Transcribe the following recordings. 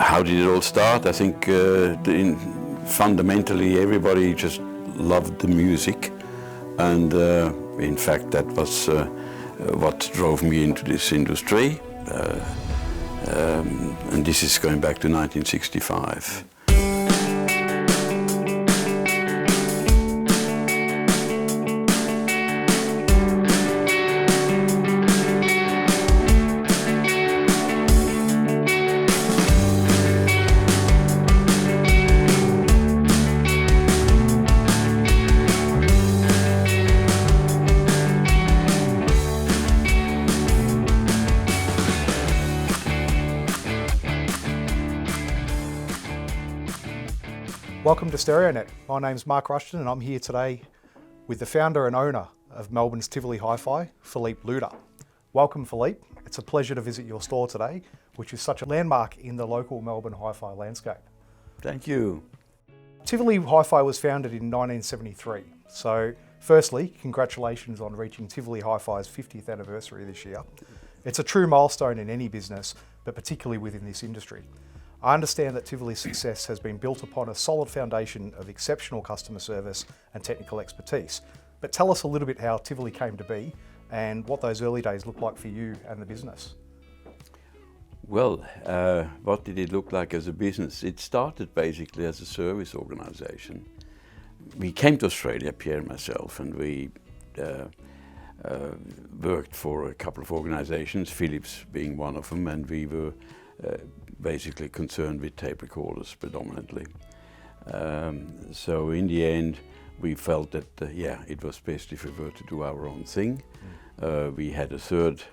How did it all start? I think fundamentally everybody just loved the music, and in fact that was what drove me into this industry. And this is going back to 1965. Welcome to StereoNet. My name's Mark Rushton and I'm here today with the founder and owner of Melbourne's Tivoli Hi-Fi, Philippe Luda. Welcome, Philippe. It's a pleasure to visit your store today, which is such a landmark in the local Melbourne hi-fi landscape. Thank you. Tivoli Hi-Fi was founded in 1973. So firstly, congratulations on reaching Tivoli Hi-Fi's 50th anniversary this year. It's a true milestone in any business, but particularly within this industry. I understand that Tivoli's success has been built upon a solid foundation of exceptional customer service and technical expertise. But tell us a little bit how Tivoli came to be and what those early days looked like for you and the business. Well, what did it look like as a business? It started basically as a service organization. We came to Australia, Pierre and myself, and we worked for a couple of organizations, Philips being one of them, and we were basically concerned with tape recorders predominantly. So in the end we felt that it was best if we were to do our own thing. We had a third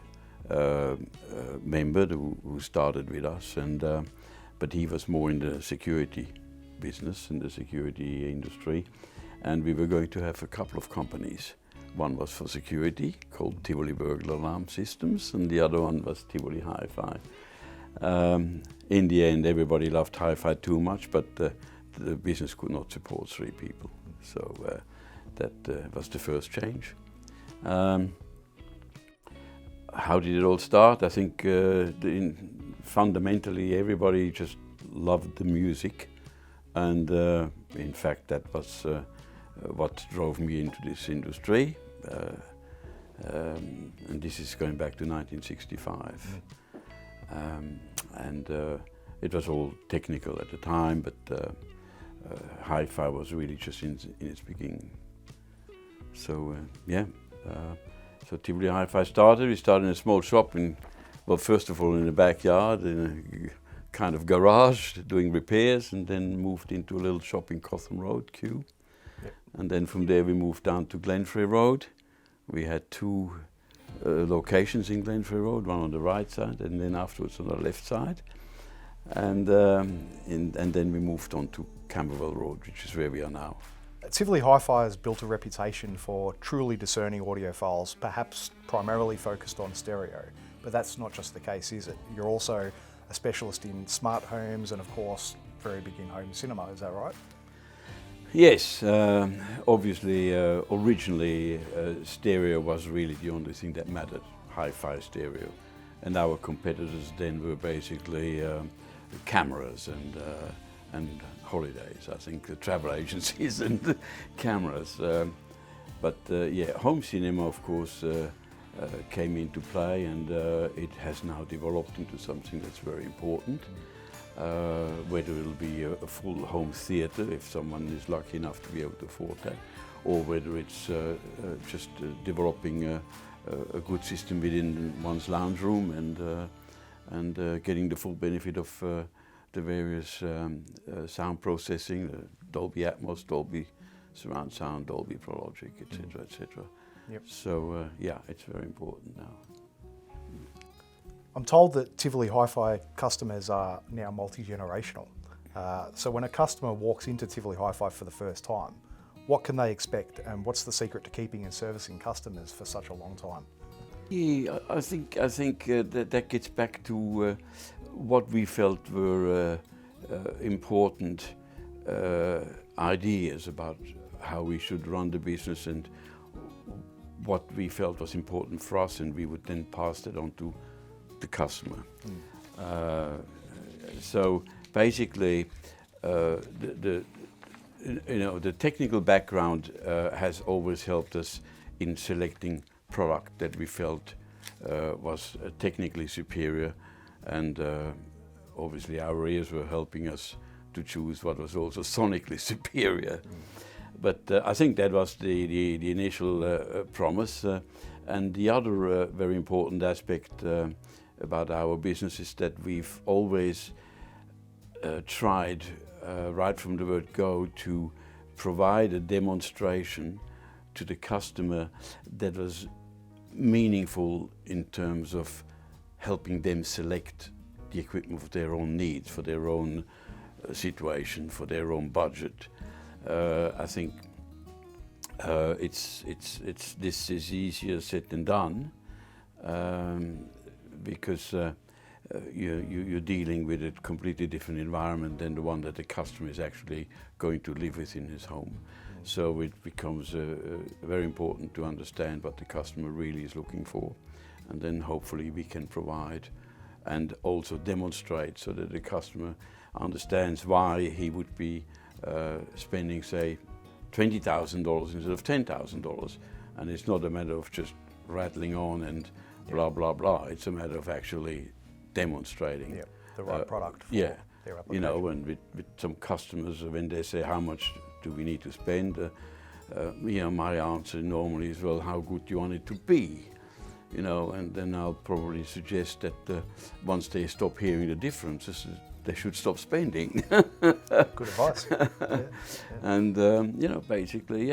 member who started with us, and but he was more in the security business, in the security industry, and we were going to have a couple of companies. One was for security called Tivoli Burglar Alarm Systems, and the other one was Tivoli Hi-Fi. In the end, everybody loved Hi-Fi too much, but the business could not support 3 people. So that was the first change. How did it all start? I think fundamentally everybody just loved the music, and in fact that was what drove me into this industry. And this is going back to 1965. And it was all technical at the time, but Hi-Fi was really just in its beginning. So so Tivoli Hi-Fi started. We started in a small shop first of all in the backyard, in a kind of garage, doing repairs, and then moved into a little shop in Cotham Road, Kew. Yep. And then from there we moved down to Glenferrie Road. We had 2 locations in Glenferrie Road, one on the right side and then afterwards on the left side. And then we moved on to Camberwell Road, which is where we are now. Tivoli Hi-Fi has built a reputation for truly discerning audiophiles, perhaps primarily focused on stereo. But that's not just the case, is it? You're also a specialist in smart homes and of course very big in home cinema, is that right? Yes, obviously originally stereo was really the only thing that mattered, hi-fi stereo. And our competitors then were basically cameras and holidays, I think the travel agencies and the cameras. Home cinema of course came into play, and it has now developed into something that's very important. Whether it'll be a full home theatre if someone is lucky enough to be able to afford that, or whether it's just developing a good system within one's lounge room and getting the full benefit of the various sound processing, Dolby Atmos, Dolby Surround Sound, Dolby Pro Logic, etc., etc. Yep. So it's very important now. I'm told that Tivoli Hi-Fi customers are now multi-generational. So when a customer walks into Tivoli Hi-Fi for the first time, what can they expect, and what's the secret to keeping and servicing customers for such a long time? Yeah, I think that gets back to what we felt were important ideas about how we should run the business and what we felt was important for us, and we would then pass that on to the customer. So basically the technical background has always helped us in selecting product that we felt was technically superior, and obviously our ears were helping us to choose what was also sonically superior. But I think that was the initial promise. And the other very important aspect about our business is that we've always tried, right from the word go, to provide a demonstration to the customer that was meaningful in terms of helping them select the equipment for their own needs, for their own situation, for their own budget. I think this is easier said than done, because you're dealing with a completely different environment than the one that the customer is actually going to live with in his home. So it becomes very important to understand what the customer really is looking for, and then hopefully we can provide and also demonstrate so that the customer understands why he would be spending, say, $20,000 instead of $10,000. And it's not a matter of just rattling on and blah, blah, blah. It's a matter of actually demonstrating the right product for their application. You know, and with some customers, when they say, how much do we need to spend? You know, my answer normally is, well, how good do you want it to be? You know, and then I'll probably suggest that once they stop hearing the differences, they should stop spending. Good advice. And you know, basically,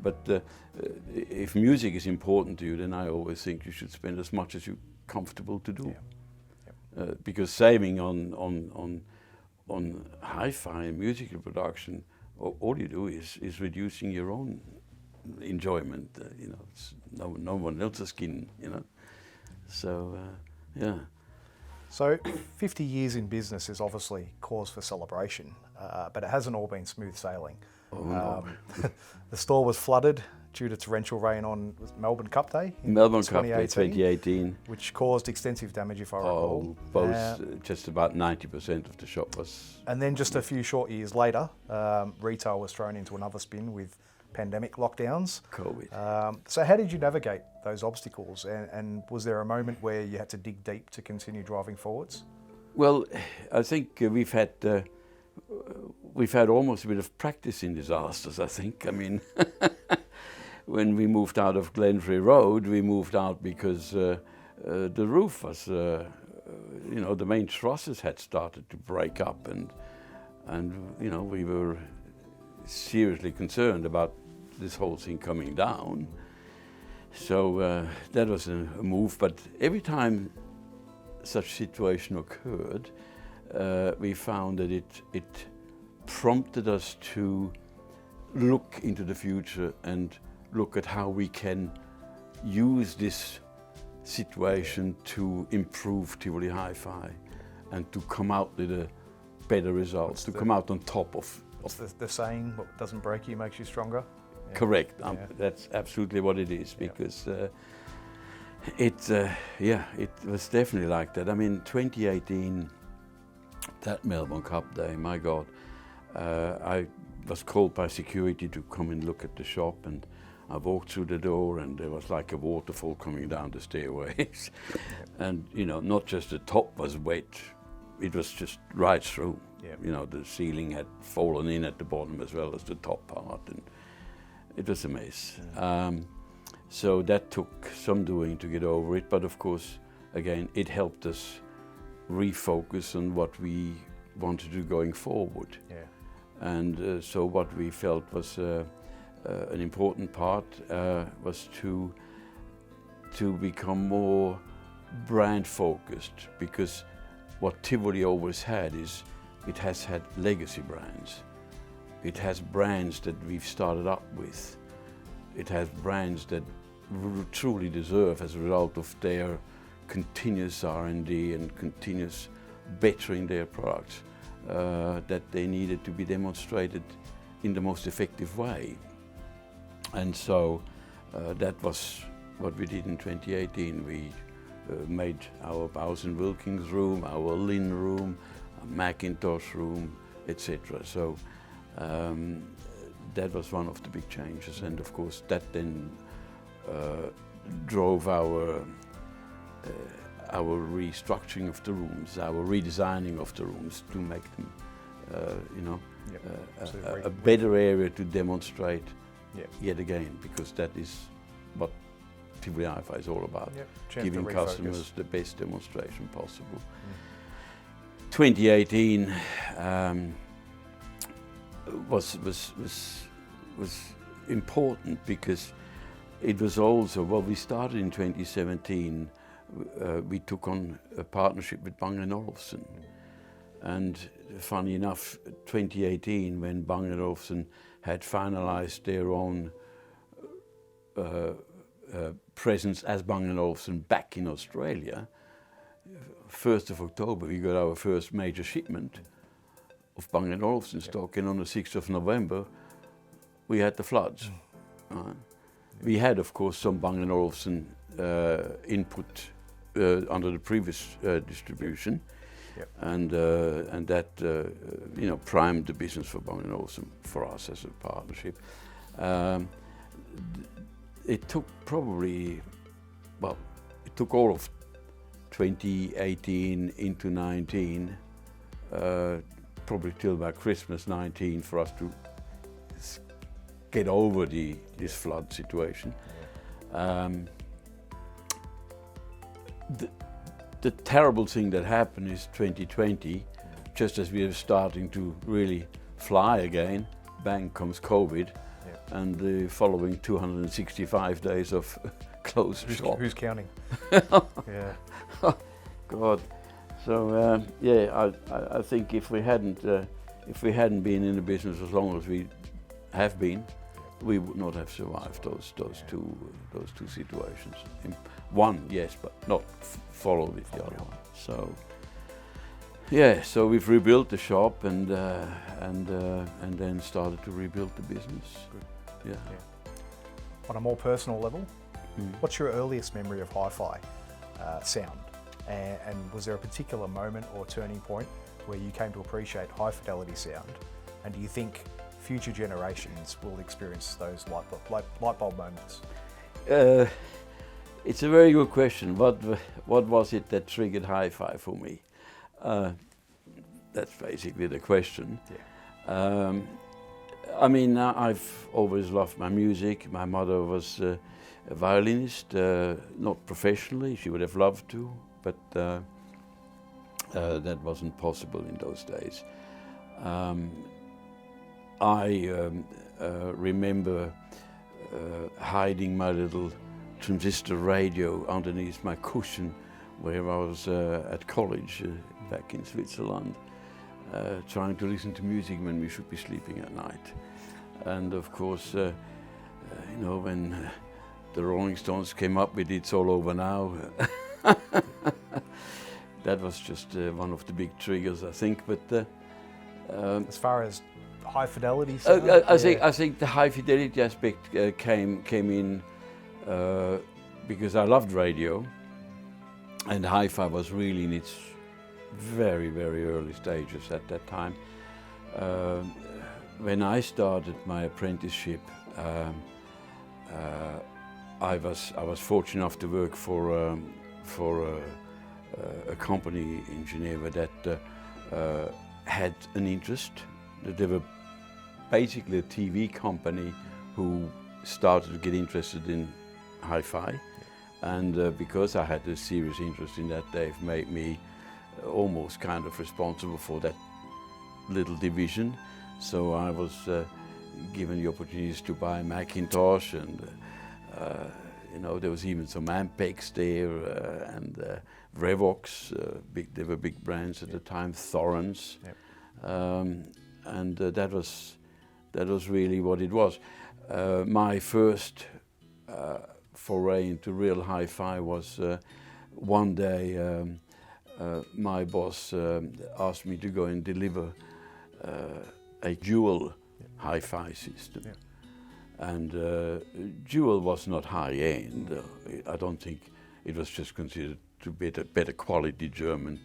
but if music is important to you, then I always think you should spend as much as you're comfortable to do. Because saving on hi-fi and musical production, all you do is reducing your own enjoyment. You know, it's no one else's skin. You know, so yeah. So 50 years in business is obviously cause for celebration, but it hasn't all been smooth sailing. Oh, no. The store was flooded due to torrential rain on Melbourne Cup Day in Melbourne Cup Day 2018. Which caused extensive damage, if I recall. Just about 90% of the shop was... And then just a few short years later, retail was thrown into another spin with pandemic lockdowns. COVID. So how did you navigate those obstacles, and was there a moment where you had to dig deep to continue driving forwards? Well, I think we've had almost a bit of practice in disasters, I think. I mean, when we moved out of Glenferrie Road, we moved out because the roof was, you know, the main trusses had started to break up, and you know, we were seriously concerned about this whole thing coming down. So that was a move, but every time such situation occurred, we found that it prompted us to look into the future and look at how we can use this situation to improve Tivoli Hi-Fi and to come out with a better results, to come out on top of... What's the saying, what doesn't break you makes you stronger? Yeah. Correct. That's absolutely what it is, because it was definitely like that. I mean, 2018, that Melbourne Cup Day, my God, I was called by security to come and look at the shop, and I walked through the door and there was like a waterfall coming down the stairways. And, you know, not just the top was wet, it was just right through. You know, the ceiling had fallen in at the bottom as well as the top part, and it was a mess. So that took some doing to get over it, but of course, again, it helped us refocus on what we want to do going forward. And so what we felt was an important part was to become more brand focused, because what Tivoli always had is it has had legacy brands. It has brands that we've started up with. It has brands that truly deserve, as a result of their continuous R&D and continuous bettering their products, that they needed to be demonstrated in the most effective way. And so that was what we did in 2018. We made our Bowes & Wilkins room, our Lynn room, Macintosh room, etc. So that was one of the big changes, and of course that then drove our restructuring of the rooms, our redesigning of the rooms to make them, a better area to demonstrate yet again, because that is what Tivoli Hi-Fi is all about, giving customers the best demonstration possible. 2018 was important because it was also, well, we started in 2017, we took on a partnership with Bang & Olufsen. And funny enough, 2018, when Bang & Olufsen had finalized their own presence as Bang & Olufsen back in Australia, 1st of October we got our first major shipment of Bang & Olufsen stock, and on the 6th of November we had the floods. We had, of course, some Bang & Olufsen input under the previous distribution, and that primed the business for Bang & Olufsen for us as a partnership. It took probably, well, it took all of 2018 into 19, probably till about Christmas 19 for us to get over this flood situation. The terrible thing that happened is 2020, just as we were starting to really fly again, bang comes COVID, and the following 265 days of closed shop. Who's counting? God. So I think if we hadn't been in the business as long as we have been, we would not have survived those two situations. One, yes, but not followed with the other one. So so we've rebuilt the shop and then started to rebuild the business. Good. On a more personal level, what's your earliest memory of hi-fi sound? And was there a particular moment or turning point where you came to appreciate high fidelity sound? And do you think future generations will experience those light bulb moments? It's a very good question. What was it that triggered hi-fi for me? That's basically the question. I mean, I've always loved my music. My mother was a violinist, not professionally. She would have loved to, but that wasn't possible in those days. I remember hiding my little transistor radio underneath my cushion where I was at college back in Switzerland, trying to listen to music when we should be sleeping at night. And of course, when the Rolling Stones came up with It's All Over Now, that was just one of the big triggers, I think. But as far as high fidelity sound, I think the high fidelity aspect came in because I loved radio, and hi-fi was really in its very, very early stages at that time. When I started my apprenticeship, I was fortunate enough to work for a company in Geneva that had an interest. They were basically a TV company who started to get interested in hi-fi, and because I had a serious interest in that, they've made me almost kind of responsible for that little division. So I was given the opportunities to buy Macintosh, and there was even some Ampex there, and Revox, they were big brands at the time, Thorens, and that was really what it was. My first foray into real hi-fi was one day my boss asked me to go and deliver a dual hi-fi system. And dual was not high-end. I don't think it was just considered to be a better quality German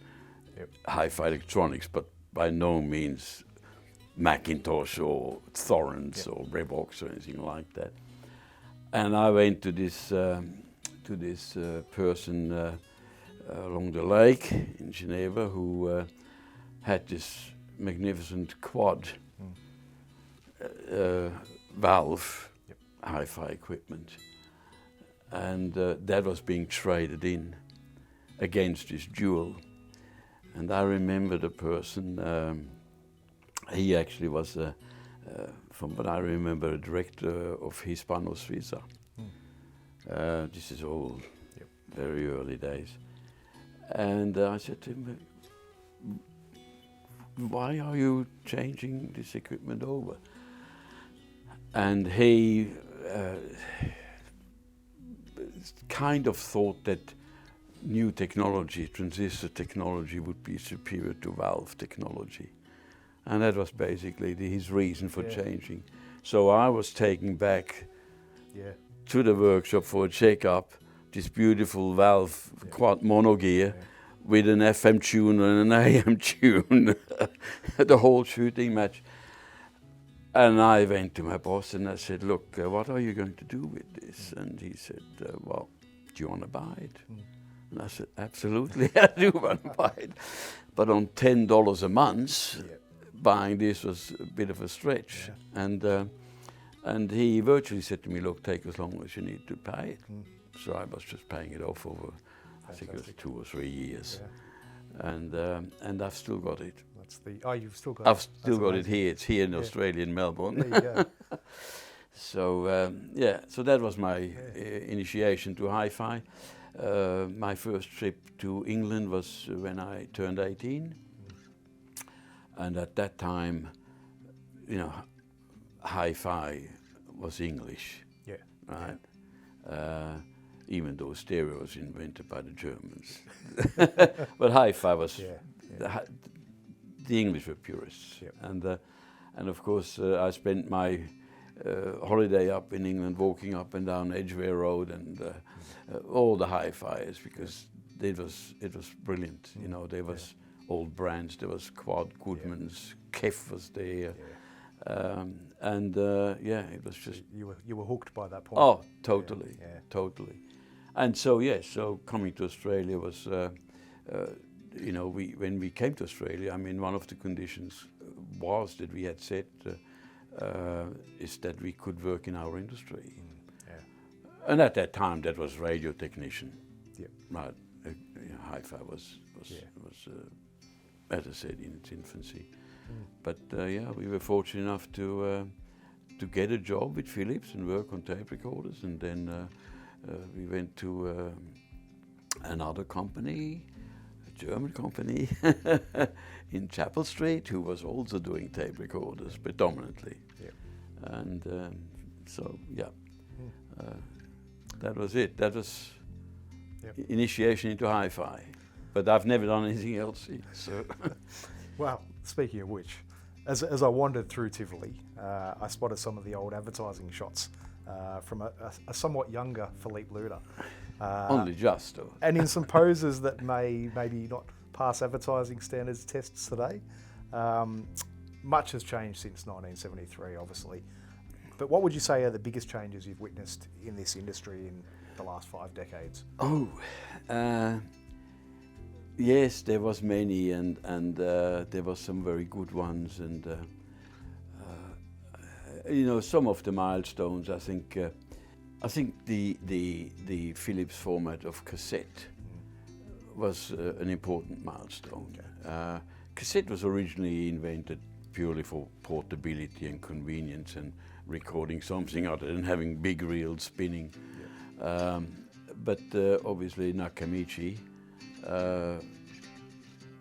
Yep. hi-fi electronics, but by no means Macintosh or Thorens or Revox or anything like that. And I went to this person along the lake in Geneva who had this magnificent quad valve hi-fi equipment, and that was being traded in against this Dual. And I remember the person, he actually was, from what I remember, a director of Hispano Suiza. This is all very early days. And I said to him, why are you changing this equipment over? And he kind of thought that new technology, transistor technology, would be superior to valve technology. And that was basically his reason for changing. So I was taken back to the workshop for a checkup, this beautiful valve quad mono gear with an FM tune and an AM tune, the whole shooting match. And I went to my boss and I said, look, what are you going to do with this? And he said, well, do you want to buy it? And I said, absolutely, I do want to buy it. But on $10 a month, buying this was a bit of a stretch. And he virtually said to me, look, take as long as you need to pay it. So I was just paying it off over, I think it was 2 or 3 years. And I've still got it. You've still got it? I've still got it here. It's here in Australia, in Melbourne. There you go. So, so that was my initiation to hi-fi. My first trip to England was when I turned 18. And at that time, you know, hi-fi was English, right? Even though stereo was invented by the Germans. But hi-fi was, the English were purists. And of course, I spent my holiday up in England, walking up and down Edgware Road and all the hi-fis, because it was brilliant. You know, there was old brands. There was Quad, Goodman's, Kef was there, and it was just you were hooked by that point. Oh, totally, totally. And so so coming to Australia was, you know, when we came to Australia, I mean, one of the conditions was that we had said is that we could work in our industry. And at that time, that was radio technician. Right. Hi-fi was as I said, in its infancy. But we were fortunate enough to get a job with Philips and work on tape recorders, and then we went to another company, a German company in Chapel Street, who was also doing tape recorders predominantly. And that was it. That was initiation into hi-fi. But I've never done anything else. So. Well, speaking of which, as I wandered through Tivoli, I spotted some of the old advertising shots from a somewhat younger Philippe Luda. Only just, though. And in some poses that may maybe not pass advertising standards tests today. Much has changed since 1973, obviously. But what would you say are the biggest changes you've witnessed in this industry in the last 5 decades? Yes, there was many, and there was some very good ones, and you know, some of the milestones. I think the Philips format of cassette was an important milestone. Cassette was originally invented purely for portability and convenience and recording something other than having big reels spinning. But obviously Nakamichi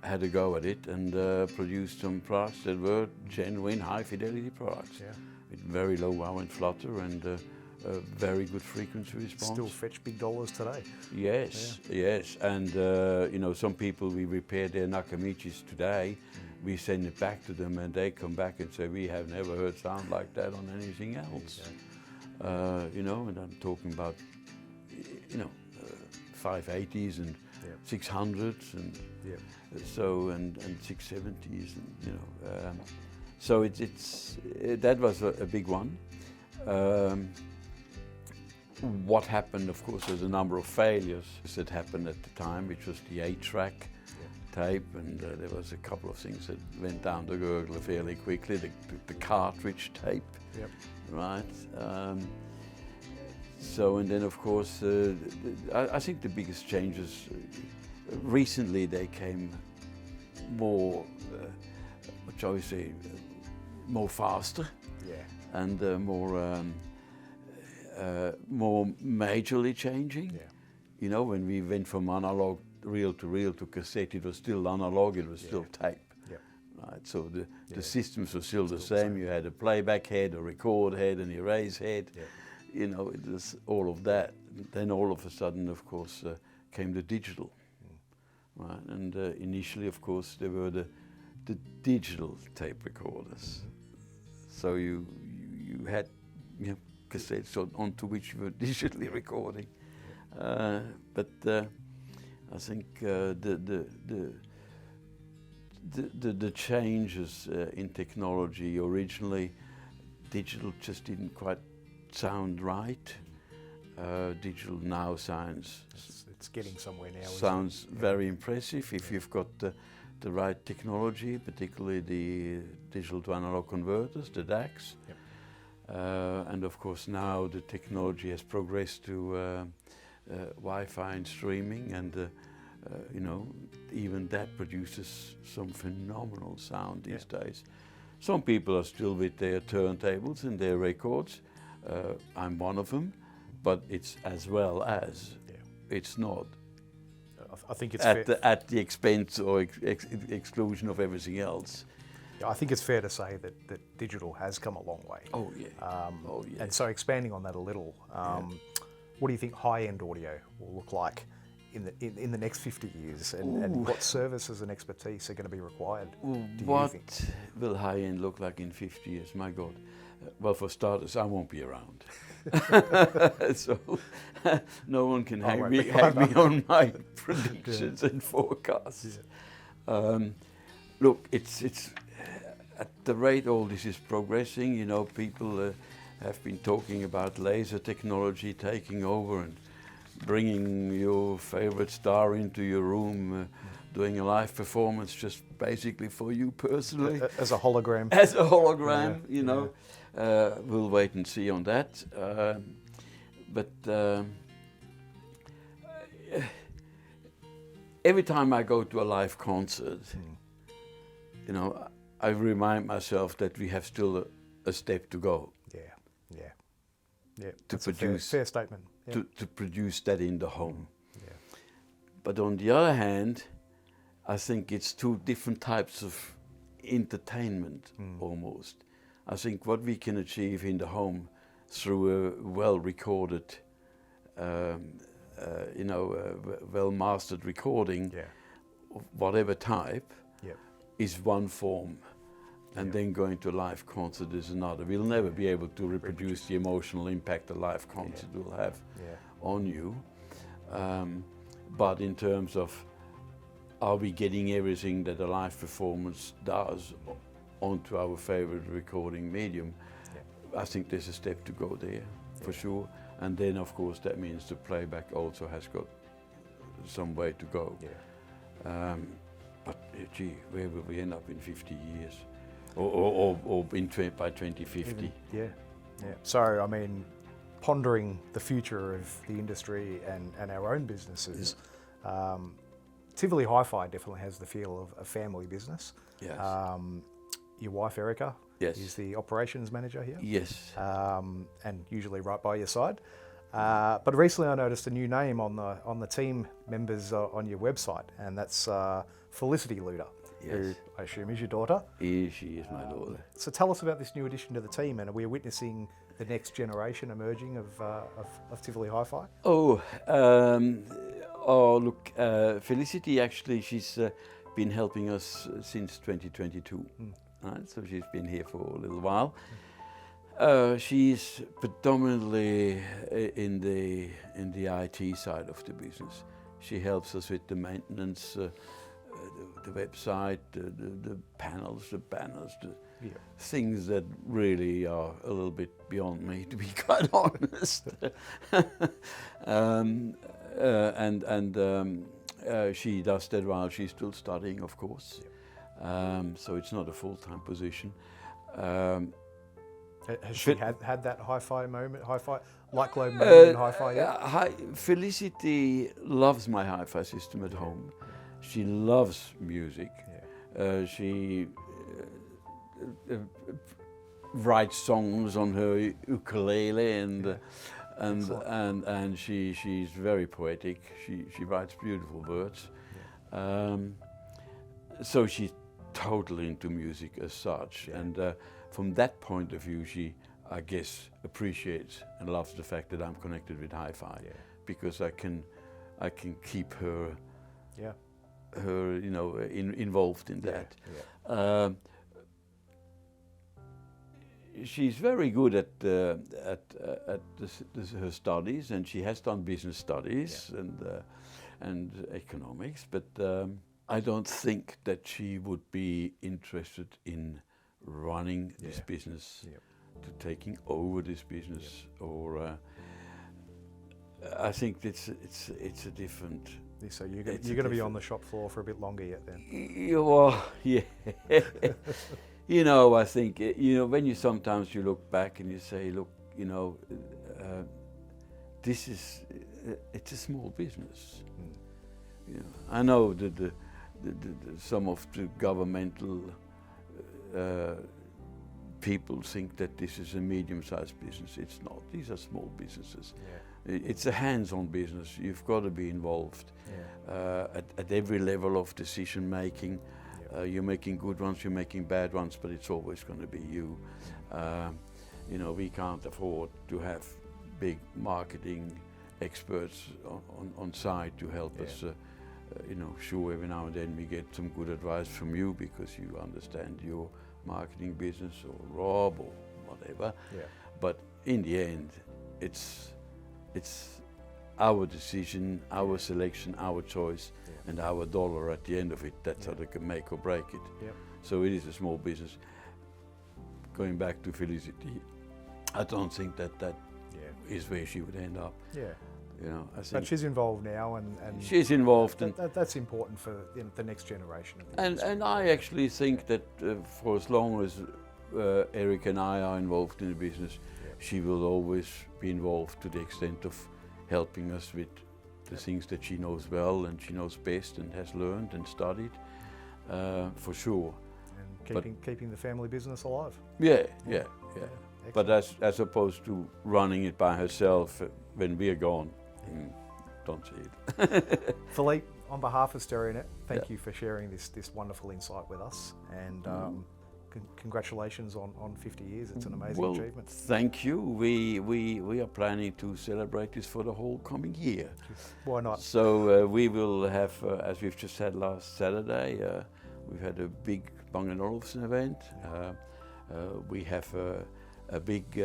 had a go at it and produced some products that were genuine high-fidelity products with very low wow and flutter and very good frequency response. Still fetch big dollars today. Yes, yes, and you know, some people, we repair their Nakamichis today, we send it back to them and they come back and say, we have never heard sound like that on anything else. You know, and I'm talking about, you know, 580s and 600s and Yep. so and 670s, and so that was a big one. What happened, of course, there's a number of failures that happened at the time, which was the 8-track tape, and there was a couple of things that went down the gurgler fairly quickly. The cartridge tape, right? So, and then of course, I think the biggest changes recently they came more, what shall we say, more faster, and more majorly changing. You know, when we went from analog reel to reel to cassette, it was still analog, it was still tape. Right, so the systems were still the same. You had a playback head, a record head, an erase head. You know, it was all of that. Then all of a sudden, of course, came the digital. Right, and initially, of course, there were the digital tape recorders. So you had cassettes onto which you were digitally recording. But I think the changes in technology, originally digital just didn't quite sound right. Digital now sounds It's getting somewhere now. Sounds very impressive if you've got the right technology, particularly the digital to analog converters, the DACs. And of course now the technology has progressed to Wi-Fi and streaming, and even that produces some phenomenal sound these days. Some people are still with their turntables and their records. I'm one of them, but it's as well as. It's not. I think it's at the expense or exclusion of everything else. I think it's fair to say that digital has come a long way. Oh yeah. And so expanding on that a little, what do you think high-end audio will look like in the next 50 years, and what services and expertise are going to be required? What will high-end look like in 50 years? My God. Well, for starters, I won't be around. So no one can hang me on my predictions and forecasts. Look, it's at the rate all this is progressing, you know, people have been talking about laser technology taking over and bringing your favorite star into your room, doing a live performance just basically for you personally. As a hologram. As a hologram, you know. We'll wait and see on that. But every time I go to a live concert, you know, I remind myself that we have still a step to go. To produce fair statement. To produce that in the home. But on the other hand, I think it's two different types of entertainment almost. I think what we can achieve in the home through a well-recorded, well-mastered recording, of whatever type, is one form. And then going to a live concert is another. We'll never be able to reproduce the emotional impact a live concert will have on you. But in terms of, are we getting everything that a live performance does onto our favorite recording medium? I think there's a step to go there, for sure. And then, of course, that means the playback also has got some way to go. But gee, where will we end up in 50 years? Or by 2050? So, I mean, pondering the future of the industry and our own businesses, Tivoli Hi-Fi definitely has the feel of a family business. Your wife, Erica, is the operations manager here. And usually right by your side. But recently I noticed a new name on the team members on your website, and that's Felicity Luder, who I assume is your daughter. She is my daughter. So tell us about this new addition to the team, and are we witnessing the next generation emerging of Tivoli Hi-Fi? Look, Felicity, actually, she's been helping us since 2022. Right? So she's been here for a little while. She's predominantly in the IT side of the business. She helps us with the maintenance, the website, the panels, the banners, the things that really are a little bit beyond me, to be quite honest. She does that while she's still studying, of course. So it's not a full-time position. Has she had that hi-fi moment, light globe moment in hi-fi yet? Felicity loves my hi-fi system at home. She loves music. She writes songs on her ukulele and she's very poetic. She writes beautiful words. So she's totally into music as such, and from that point of view, she, I guess, appreciates and loves the fact that I'm connected with hi-fi, because I can keep her, involved in that. She's very good at her studies, and she has done business studies and economics, but I don't think that she would be interested in running this business, to taking over this business, or I think it's a different. So you're going to be on the shop floor for a bit longer yet, then? Well, yeah. You know, I think when you sometimes you look back and you say, look, this is it's a small business. I know that some of the governmental people think that this is a medium-sized business. It's not. These are small businesses. It's a hands-on business. You've got to be involved at every level of decision making. You're making good ones, you're making bad ones, but it's always going to be you. We can't afford to have big marketing experts on site to help us. Sure, every now and then we get some good advice from you because you understand your marketing business, or Rob, or whatever. But in the end, it's our decision, our selection, our choice, and our dollar at the end of it. That's how they can make or break it. So it is a small business. Going back to Felicity, I don't think that is where she would end up. I think. But she's involved now, and she's involved, and that's important for the next generation of the industry. And I actually think that for as long as Eric and I are involved in the business, she will always be involved to the extent of helping us with the things that she knows well and she knows best and has learned and studied, for sure. And keeping the family business alive. Yeah. But as opposed to running it by herself when we are gone, don't see it. Philippe, on behalf of StereoNet, thank you for sharing this wonderful insight with us, and congratulations on 50 years. It's an amazing achievement. Thank you. We are planning to celebrate this for the whole coming year. Why not? So we will have, as we've just had last Saturday, we've had a big Bang & Olufsen event. We have a big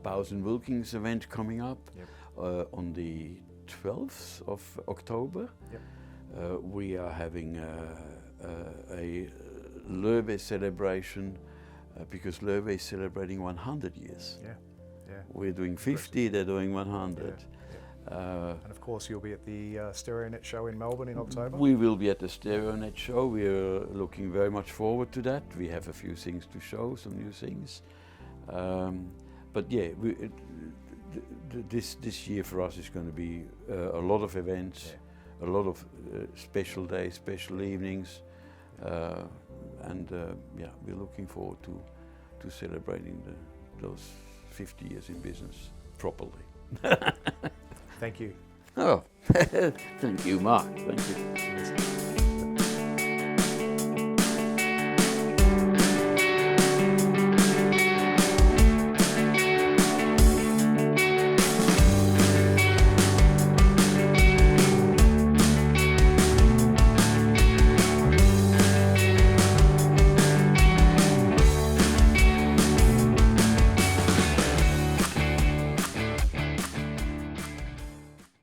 Bowes & Wilkins event coming up on the 12th of October. We are having a Loewe celebration because Loewe is celebrating 100 years. We're doing 50, they're doing 100. And of course you'll be at the StereoNet show in Melbourne in October? We will be at the StereoNet show. We are looking very much forward to that. We have a few things to show, some new things. But yeah, this year for us is going to be a lot of events, a lot of special days, special evenings, and we're looking forward to celebrating those 50 years in business properly. Thank you. Oh, thank you, Mark. Thank you.